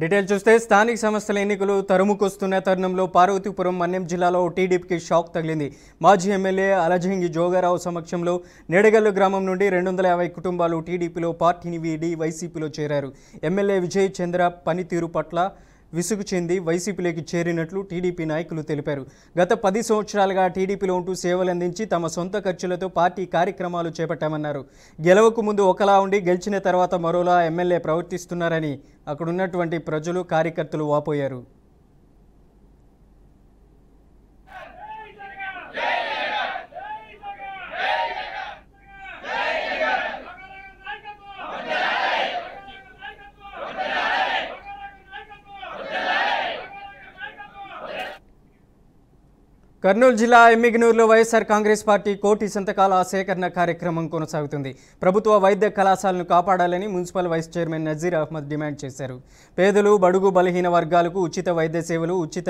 Detail చూస్తే స్థానిక సంస్థల ఎన్నికలు తరుముకొస్తున్న తరుణంలో పార్వతీపురం మన్యం జిల్లాలో టీడీపీకి షాక్ తగిలింది. మాజీ ఎమ్మెల్యే అలజంగి జోగారావు సమక్షంలో నేడగల్లు గ్రామం నుండి 250 కుటుంబాలు టీడీపీలో పార్టీని వీడి వైసీపీలో చేరారు. ఎమ్మెల్యే విజయ్ చంద్ర పనితీరు పట్ల విసుగు చెంది వైసీపీలోకి చేరినట్లు టీడీపీ నాయకులు తెలిపారు. గత 10 సంవత్సరాలుగా టీడీపీలో ఉంటూ సేవలందించి తమ సొంత ఖర్చులతో పార్టీ కార్యక్రమాలు చేపట్టామన్నారు. గెలవకు ముందు ఒకలా ఉండి గెలిచిన తర్వాత మరోలా ఎమ్మెల్యే ప్రవర్తిస్తున్నారని అక్కడున్నటువంటి ప్రజలు కార్యకర్తలు వాపోయారు. కర్నూలు జిల్లా ఎమ్మిగనూరులో వైఎస్ఆర్ కాంగ్రెస్ పార్టీ కోటి సంతకాల సేకరణ కార్యక్రమం కొనసాగుతుంది. ప్రభుత్వ వైద్య కళాశాలను కాపాడాలని municipal vice chairman Nazir Ahmed demand చేశారు. పేదలు, బడుగు, బలహీన వర్గాలకు ఉచిత వైద్య సేవలు, ఉచిత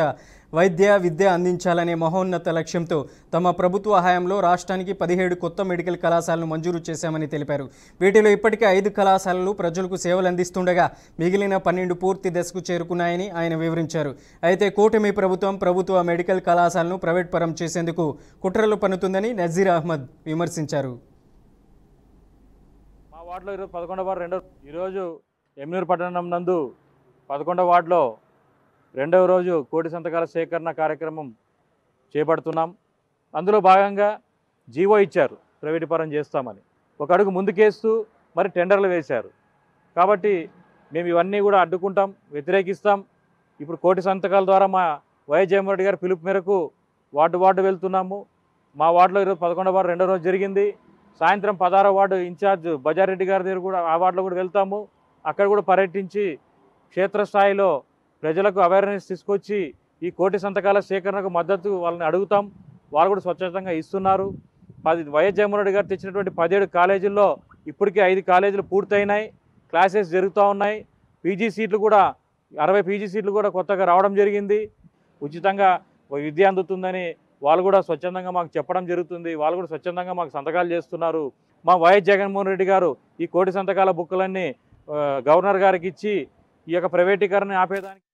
విద్య అందించాలనే మహోన్నత లక్ష్యంతో తమ ప్రభుత్వ హయాంలో రాష్ట్రానికి 17 కొత్త మెడికల్ కళాశాలను మంజూరు చేశామని తెలిపారు. వీటిలో ఇప్పటికే 5 కళాశాలలు ప్రజలకు సేవలు అందిస్తుండగా మిగిలిన 12 పూర్తి దశకు చేరుకున్నాయని ఆయన వివరించారు. అయితే కూటమి ప్రభుత్వ మెడికల్ కళాశాలను ప్రైవేట్ పరం చేసేందుకు కుట్రలు పన్నుతుందని నజీర్ అహ్మద్ విమర్శించారు. మా వార్డులో 11వ వార్డు ఈరోజు ఎమ్మిగనూరు పట్టణం నందు 11వ వార్డులో 2వ రోజు కోటి సంతకాల సేకరణ కార్యక్రమం చేపడుతున్నాం. అందులో భాగంగా జీవో ఇచ్చారు, ప్రైవేటు పరం చేస్తామని. ఒక అడుగు ముందుకేస్తూ మరి టెండర్లు వేశారు. కాబట్టి మేము ఇవన్నీ కూడా అడ్డుకుంటాం, వ్యతిరేకిస్తాం. ఇప్పుడు కోటి సంతకాల ద్వారా మా వైఎస్ జగన్మోహన్ రెడ్డి గారి పిలుపు మేరకు వార్డు వెళ్తున్నాము. మా వార్డులో 11వ వార్డు 2వ రోజు జరిగింది. సాయంత్రం 16వ వార్డు ఇన్ఛార్జ్ బజారెడ్డి గారి దగ్గర కూడా ఆ వార్డులో కూడా వెళ్తాము. అక్కడ కూడా పర్యటించి క్షేత్రస్థాయిలో ప్రజలకు అవేర్నెస్ తీసుకొచ్చి ఈ కోటి సంతకాల సేకరణకు మద్దతు వాళ్ళని అడుగుతాం. వాళ్ళు కూడా స్వచ్ఛందంగా ఇస్తున్నారు. వైఎస్ జగన్మోహన్ రెడ్డి గారు తెచ్చినటువంటి 17 కాలేజీల్లో ఇప్పటికే 5 కాలేజీలు పూర్తయినాయి, క్లాసెస్ జరుగుతూ ఉన్నాయి. పీజీ సీట్లు కూడా 60 పీజీ సీట్లు కూడా కొత్తగా రావడం జరిగింది. ఉచితంగా విద్య అందుతుందని వాళ్ళు కూడా స్వచ్ఛందంగా మాకు చెప్పడం జరుగుతుంది. వాళ్ళు కూడా స్వచ్ఛందంగా మాకు సంతకాలు చేస్తున్నారు. మా వైఎస్ జగన్మోహన్ రెడ్డి గారు ఈ కోటి సంతకాల బుక్కులన్నీ గవర్నర్ గారికి ఇచ్చి ఈ యొక్క ప్రైవేటీకరణ ఆపేదానికి